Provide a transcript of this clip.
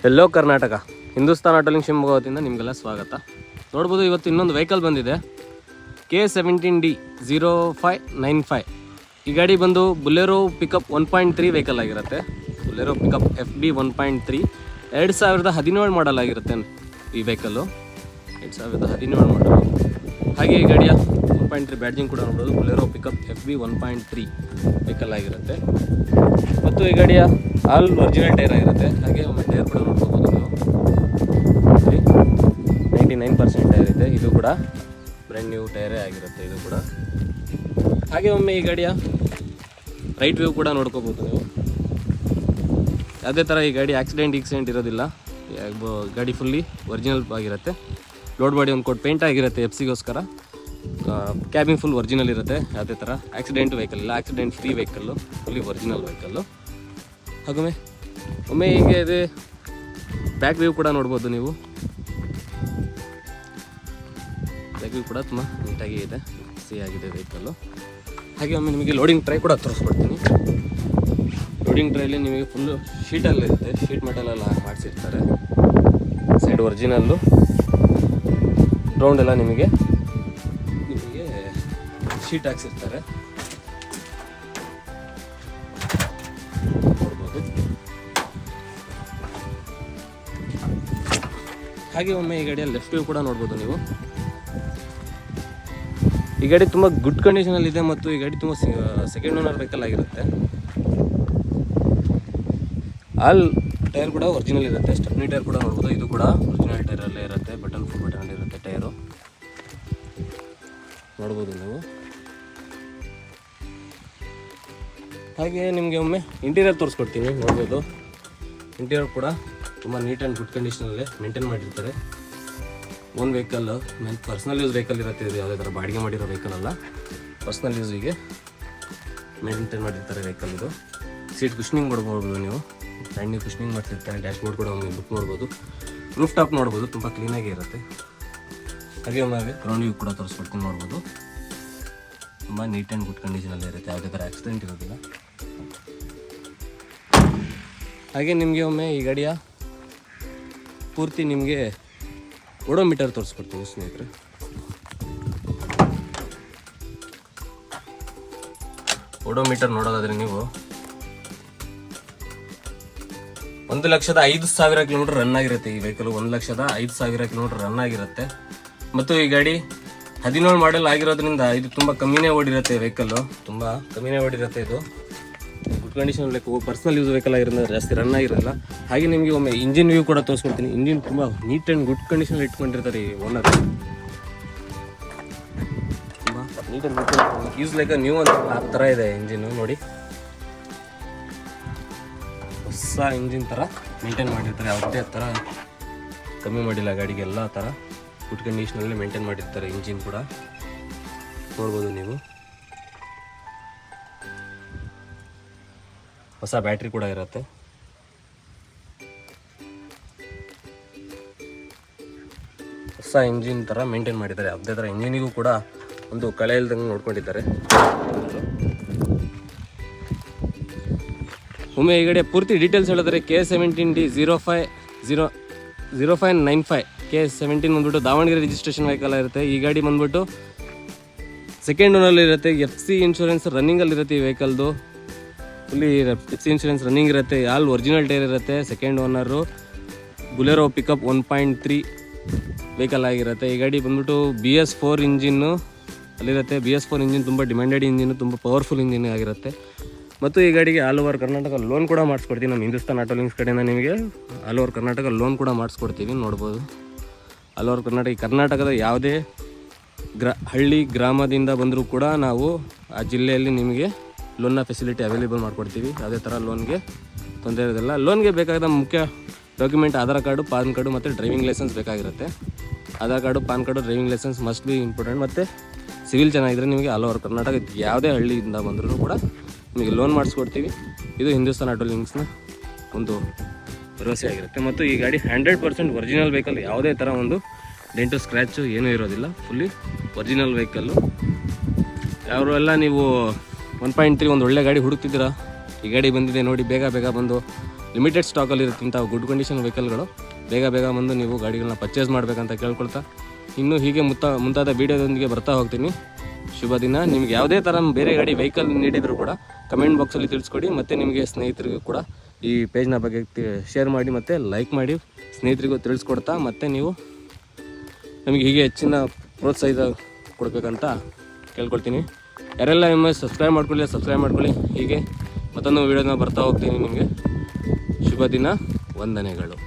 ಎಲ್ಲೋ Karnataka Hindustan auto link Shivamogga ವತಿಯಿಂದ ನಿಮಗೆಲ್ಲ ಸ್ವಾಗತ. ನೋಡ್ಬೋದು ಇವತ್ತು ಇನ್ನೊಂದು ವೆಹಿಕಲ್ ಬಂದಿದೆ, K17D0595. ಈ ಗಾಡಿ ಬಂದು ಬುಲೆರೋ ಪಿಕಪ್ 1.3 ವೆಹಿಕಲ್ ಆಗಿರುತ್ತೆ. ಬುಲೆರೋ ಪಿಕಪ್ FB 1.3 2017 ಮಾಡಲ್ ಆಗಿರುತ್ತೆ ಈ ವೆಹಿಕಲ್ಲು. 2017 ಮಾಡಲ್. ಹಾಗೆ ಈ ಗಾಡಿಯ 1.3 ಬ್ಯಾಡ್ಜಿಂಗ್ ಕೂಡ ನೋಡ್ಬೋದು. ಬುಲೆರೋ ಪಿಕಪ್ FB 1.3 ವೆಹಿಕಲ್ ಆಗಿರುತ್ತೆ. ಮತ್ತು ಈ ಗಾಡಿಯ ಆಲ್ ಒರಿಜಿನಲ್ ಟೈರ್ ಆಗಿರುತ್ತೆ. ಹಾಗೆ ಒಮ್ಮೆ ಟೈರ್ ಕೂಡ ನೋಡ್ಕೋಬೋದು ನೀವು. 99% ಟೈರ್ ಇದೆ. ಇದು ಕೂಡ ಬ್ರ್ಯಾಂಡ್ ನ್ಯೂ ಟೈರೇ ಆಗಿರುತ್ತೆ ಇದು ಕೂಡ. ಹಾಗೆ ಒಮ್ಮೆ ಈ ಗಾಡಿಯ ರೈಟ್ ವ್ಯೂ ಕೂಡ ನೋಡ್ಕೋಬೋದು ನೀವು. ಯಾವುದೇ ಥರ ಈ ಗಾಡಿ ಆಕ್ಸಿಡೆಂಟ್ ಇರೋದಿಲ್ಲ. ಗಾಡಿ ಫುಲ್ಲಿ ಒರಿಜಿನಲ್ ಆಗಿರುತ್ತೆ. ಲೋಡ್ ಬಾಡಿ ಒಂದು ಕೋಟ್ ಪೇಂಟ್ ಆಗಿರುತ್ತೆ ಎಫ್ಸಿಗೋಸ್ಕರ. ಕ್ಯಾಬಿನ್ ಫುಲ್ ಒರಿಜಿನಲ್ ಇರುತ್ತೆ. ಯಾವುದೇ ಥರ ಆಕ್ಸಿಡೆಂಟ್ ವೆಹಿಕಲ್ ಇಲ್ಲ, accident free vehicle, fully original vehicle. ಹಾಗೊಮ್ಮೆ ಹೀಗೆ ಇದೆ. ಬ್ಯಾಕ್ ವ್ಯೂ ಕೂಡ ನೋಡ್ಬೋದು ನೀವು. ಬ್ಯಾಕ್ ವ್ಯೂ ಕೂಡ ತುಂಬ ನೀಟಾಗಿ ಇದೆ, ಆಗಿದೆ ವೆಹಿಕಲ್ಲು. ಹಾಗೆ ಒಮ್ಮೆ ನಿಮಗೆ ಲೋಡಿಂಗ್ ಟ್ರೈ ಕೂಡ ತೋರಿಸ್ಕೊಡ್ತೀನಿ. ಲೋಡಿಂಗ್ ಟ್ರೈಲಿ ನಿಮಗೆ ಫುಲ್ಲು ಶೀಟಲ್ಲಿರುತ್ತೆ, ಶೀಟ್ ಮೆಟಲೆಲ್ಲ ಮಾಡಿಸಿರ್ತಾರೆ. ಸೈಡ್ ಒರಿಜಿನಲ್ಲು, ಗ್ರೌಂಡ್ ಎಲ್ಲ ನಿಮಗೆ ಶೀಟ್ ಹಾಕ್ಸಿರ್ತಾರೆ ನೋಡ್ಬೋದು. ಹಾಗೆ ಒಮ್ಮೆ ಈ ಗಾಡಿಯ ಲೆಫ್ಟ್ ವ್ಯೂ ಕೂಡ ನೋಡ್ಬೋದು ನೀವು. ಈ ಗಾಡಿ ತುಂಬ ಗುಡ್ ಕಂಡೀಷನಲ್ಲಿದೆ ಮತ್ತು ಈ ಗಾಡಿ ತುಂಬ ಸೆಕೆಂಡ್ ಓನರ್ ವೆಹಿಕಲ್ ಆಗಿರುತ್ತೆ. ಆಲ್ ಟೈರ್ ಕೂಡ ಒರಿಜಿನಲ್ ಇರುತ್ತೆ. ಸ್ಟೆಪ್ನಿ ಟೈರ್ ಕೂಡ ನೋಡ್ಬೋದು. ಇದು ಕೂಡ ಒರಿಜಿನಲ್ ಟೈರಲ್ಲೇ ಇರುತ್ತೆ. ಫುಲ್ ಬಟನ್ ಇರುತ್ತೆ ಟೈರು ನೋಡ್ಬೋದು ನೀವು. ಹಾಗೆ ನಿಮಗೆ ಒಮ್ಮೆ ಇಂಟೀರಿಯರ್ ತೋರಿಸ್ಕೊಡ್ತೀನಿ ನೋಡ್ಬೋದು. ಇಂಟೀರಿಯರ್ ಕೂಡ ತುಂಬ ನೀಟ್ ಆ್ಯಂಡ್ ಗುಡ್ ಕಂಡೀಷನಲ್ಲೇ ಮೇಂಟೈನ್ ಮಾಡಿರ್ತಾರೆ. Own vehicle personal use vehicle ಇರುತ್ತೆ. ಇದು ಯಾವುದೇ ಥರ ಬಾಡಿಗೆ ಮಾಡಿರೋ ವೆಹಿಕಲ್ ಅಲ್ಲ, ಪರ್ಸ್ನಲ್ ಯೂಸಿಗೆ ಮೇಂಟೈನ್ ಮಾಡಿರ್ತಾರೆ ವೆಹಿಕಲ್ ಇದು. ಸೀಟ್ ಕುಷನಿಂಗ್ ನೋಡ್ಬೋದು ನೀವು. ಬ್ರ್ಯಾಂಡ್ ನ್ಯೂ ಕುಷನಿಂಗ್ ಮಾಡ್ತಿರ್ತಾರೆ. ಡ್ಯಾಶ್ ಬೋರ್ಡ್ ಕೂಡ ಒಮ್ಮೆ ಬುಕ್ ನೋಡ್ಬೋದು. ರೂಫ್ ಟಾಪ್ ನೋಡ್ಬೋದು, ತುಂಬ ಕ್ಲೀನಾಗಿ ಇರುತ್ತೆ. ಹಾಗೆ ಒಮ್ಮೆ ಗ್ರೌಂಡ್ ವ್ಯೂ ಕೂಡ ತೋರಿಸ್ಕೊಡ್ತೀನಿ ನೋಡ್ಬೋದು. ತುಂಬ ನೀಟ್ ಆ್ಯಂಡ್ ಗುಡ್ ಕಂಡೀಷನಲ್ಲೇ ಇರುತ್ತೆ. ಯಾವುದೇ ಥರ ಆಕ್ಸಿಡೆಂಟ್ ಇರೋದಿಲ್ಲ. ಹಾಗೆ ನಿಮಗೆ ಒಮ್ಮೆ ಈ ಗಾಡಿಯ ಪೂರ್ತಿ ನಿಮಗೆ ಓಡೋಮೀಟರ್ ತೋರಿಸ್ಕೊಡ್ತೀನಿ ಸ್ನೇಹಿತರೆ. ಓಡೋಮೀಟರ್ ನೋಡೋದಾದರೆ ನೀವು 1,05,000 ಕಿಲೋಮೀಟರ್ ರನ್ ಆಗಿರುತ್ತೆ. ಈ ವೆಹಿಕಲ್ 1,05,000 ಕಿಲೋಮೀಟರ್ ರನ್ ಆಗಿರುತ್ತೆ. ಮತ್ತು ಈ ಗಾಡಿ 17 ಮಾಡೆಲ್ ಆಗಿರೋದ್ರಿಂದ ಇದು ತುಂಬ ಕಮ್ಮಿನೇ ಓಡಿರುತ್ತೆ. ವೆಹಿಕಲ್ಲು ತುಂಬ ಕಮ್ಮಿನೇ ಓಡಿರುತ್ತೆ. ಇದು good condition personal use vehicle ಆಗಿರೋದ್ರಿಂದ ಜಾಸ್ತಿ ರನ್ ಆಗಿರಲ್ಲ. ಹಾಗೆ ನಿಮಗೆ ಒಮ್ಮೆ ಇಂಜಿನ್ ವ್ಯೂ ಕೂಡ ತೋರಿಸ್ಕೊಡ್ತೀನಿ. ಇಂಜಿನ್ ತುಂಬ ನೀಟ್ ಆ್ಯಂಡ್ ಗುಡ್ ಕಂಡೀಷನಲ್ಲಿ ಇಟ್ಕೊಂಡಿರ್ತಾರೆ ಈ ಓನರ್. ತುಂಬ neat and good use like new ಅಂತ ಆ ಥರ ಇದೆ ಇಂಜಿನ್ನು ನೋಡಿ. ಹೊಸ ಇಂಜಿನ್ ಥರ ಮೇಂಟೈನ್ ಮಾಡಿರ್ತಾರೆ. ಯಾವುದೇ ಥರ ಕಮ್ಮಿ ಮಾಡಿಲ್ಲ ಗಾಡಿಗೆ. ಎಲ್ಲ ಥರ ಗುಡ್ ಕಂಡೀಷನಲ್ಲಿ ಮೇಂಟೈನ್ ಮಾಡಿರ್ತಾರೆ. ಇಂಜಿನ್ ಕೂಡ ನೋಡ್ಬೋದು ನೀವು. ಹೊಸ ಬ್ಯಾಟ್ರಿ ಕೂಡ ಇರುತ್ತೆ. ಹೊಸ ಇಂಜಿನ್ ಥರ ಮೇಂಟೈನ್ ಮಾಡಿದ್ದಾರೆ. ಯಾವುದೇ ಥರ ಇಂಜಿನಿಗೂ ಕೂಡ ಒಂದು ಕಳೆ ಇಲ್ದಂಗೆ ನೋಡ್ಕೊಂಡಿದ್ದಾರೆ. ಒಮ್ಮೆ ಈ ಗಾಡಿಯ ಪೂರ್ತಿ ಡೀಟೇಲ್ಸ್ ಹೇಳಿದ್ರೆ K17D0595 K17 ಬಂದ್ಬಿಟ್ಟು ದಾವಣಗೆರೆ ರಿಜಿಸ್ಟ್ರೇಷನ್ ವೆಹಿಕಲ್ ಇರುತ್ತೆ. ಈ ಗಾಡಿ ಬಂದ್ಬಿಟ್ಟು ಸೆಕೆಂಡ್ ಓನಲ್ಲಿ ಇರುತ್ತೆ. FC ಇನ್ಶೂರೆನ್ಸ್ ರನ್ನಿಂಗಲ್ಲಿರುತ್ತೆ ಈ ವೆಹಿಕಲ್ದು. ಫುಲ್ಲಿ FC ಇನ್ಶೂರೆನ್ಸ್ ರನ್ನಿಂಗ್ ಇರುತ್ತೆ. ಆಲ್ ಒರಿಜಿನಲ್ ಟೈರ್ ಇರುತ್ತೆ. Second owner Bolero pickup 1.3 vehicle ಆಗಿರುತ್ತೆ. ಈ ಗಾಡಿ ಬಂದ್ಬಿಟ್ಟು BS4 ಇಂಜಿನ್ನು ಅಲ್ಲಿರುತ್ತೆ. BS4 ಇಂಜಿನ್ ತುಂಬ ಡಿಮ್ಯಾಂಡೆಡ್ ಇಂಜಿನ್, ತುಂಬ ಪವರ್ಫುಲ್ ಇಂಜಿನ್ ಆಗಿರುತ್ತೆ. ಮತ್ತು ಈ ಗಾಡಿಗೆ ಆಲ್ ಓವರ್ ಕರ್ನಾಟಕ ಲೋನ್ ಕೂಡ ಮಾಡಿಸ್ಕೊಡ್ತೀವಿ. ನಮ್ಮ ಹಿಂದೂಸ್ತಾನ್ ಆಟೋ ಲಿಂಕ್ಸ್ ಕಡೆಯಿಂದ ನಿಮಗೆ ಆಲ್ ಓವರ್ ಕರ್ನಾಟಕ ಲೋನ್ ಕೂಡ ಮಾಡಿಸ್ಕೊಡ್ತೀವಿ ನೋಡ್ಬೋದು. ಆಲ್ ಓವರ್ ಕರ್ನಾಟಕದ ಯಾವುದೇ ಹಳ್ಳಿ ಗ್ರಾಮದಿಂದ ಬಂದರೂ ಕೂಡ ನಾವು ಆ ಜಿಲ್ಲೆಯಲ್ಲಿ ನಿಮಗೆ ಲೋನ್ನ ಫೆಸಿಲಿಟಿ ಅವೈಲೇಬಲ್ ಮಾಡಿಕೊಡ್ತೀವಿ. ಯಾವುದೇ ಥರ ಲೋನ್ಗೆ ತೊಂದರೆ ಇರೋದಿಲ್ಲ. ಲೋನ್ಗೆ ಬೇಕಾದ ಮುಖ್ಯ document Aadhaar card, PAN card ಮತ್ತು ಡ್ರೈವಿಂಗ್ ಲೈಸೆನ್ಸ್ ಬೇಕಾಗಿರುತ್ತೆ. Aadhaar card, PAN card, driving licence must be important. ಮತ್ತು ಸಿವಿಲ್ ಚೆನ್ನಾಗಿದ್ದರೆ ನಿಮಗೆ ಆಲ್ ಓವರ್ ಕರ್ನಾಟಕ ಯಾವುದೇ ಹಳ್ಳಿಯಿಂದ ಬಂದರೂ ಕೂಡ ನಿಮಗೆ ಲೋನ್ ಮಾಡಿಸ್ಕೊಡ್ತೀವಿ. ಇದು ಹಿಂದೂಸ್ತಾನ್ ಆಟೋ ಲಿಂಕ್ಸ್ನ ಒಂದು ಭರವಸೆ ಆಗಿರುತ್ತೆ. ಮತ್ತು ಈ ಗಾಡಿ 100% ಒರಿಜಿನಲ್ ವೆಹಿಕಲ್. ಯಾವುದೇ ಥರ ಒಂದು ಡೆಂಟು ಸ್ಕ್ರ್ಯಾಚು ಏನೂ ಇರೋದಿಲ್ಲ. Fully original vehicle. ಯಾರೆಲ್ಲ ನೀವು 1.3 ಒಂದು ಒಳ್ಳೆ ಗಾಡಿ ಹುಡುಕ್ತಿದ್ದೀರಾ, ಈ ಗಾಡಿ ಬಂದಿದೆ ನೋಡಿ, ಬೇಗ ಬಂದು ಲಿಮಿಟೆಡ್ ಸ್ಟಾಕಲ್ಲಿ ಇರುತ್ತೆ ಇಂಥ ಗುಡ್ ಕಂಡೀಷನ್ ವೆಹಿಕಲ್ಗಳು. ಬೇಗ ಬಂದು ನೀವು ಗಾಡಿಗಳನ್ನ ಪರ್ಚೇಸ್ ಮಾಡಬೇಕಂತ ಕೇಳ್ಕೊಳ್ತಾ ಇನ್ನೂ ಹೀಗೆ ಮುಂತಾದ ವೀಡಿಯೋದೊಂದಿಗೆ ಬರ್ತಾ ಹೋಗ್ತೀನಿ. ಶುಭ ದಿನ. ನಿಮ್ಗೆ ಯಾವುದೇ ಥರ ಬೇರೆ ಗಾಡಿ ವೆಹಿಕಲ್ ನೀಡಿದರೂ ಕೂಡ ಕಮೆಂಟ್ ಬಾಕ್ಸಲ್ಲಿ ತಿಳಿಸ್ಕೊಡಿ. ಮತ್ತು ನಿಮಗೆ ಸ್ನೇಹಿತರಿಗೂ ಕೂಡ ಈ ಪೇಜ್ನ ಬಗ್ಗೆ ಶೇರ್ ಮಾಡಿ ಮತ್ತು ಲೈಕ್ ಮಾಡಿ ಸ್ನೇಹಿತರಿಗೂ ತಿಳಿಸ್ಕೊಡ್ತಾ, ಮತ್ತು ನೀವು ನಮಗೆ ಹೀಗೆ ಹೆಚ್ಚಿನ ಪ್ರೋತ್ಸಾಹ ಕೊಡಬೇಕಂತ ಕೇಳ್ಕೊಳ್ತೀನಿ. ಯಾರೆಲ್ಲ ಸಬ್ಸ್ಕ್ರೈಬ್ ಮಾಡ್ಕೊಳ್ಳಿ. ಹೀಗೆ ಮತ್ತೊಂದು ವೀಡಿಯೋನ ಬರ್ತಾ ಹೋಗ್ತೀನಿ ನಿಮಗೆ. ಶುಭ ದಿನ. ವಂದನೆಗಳು.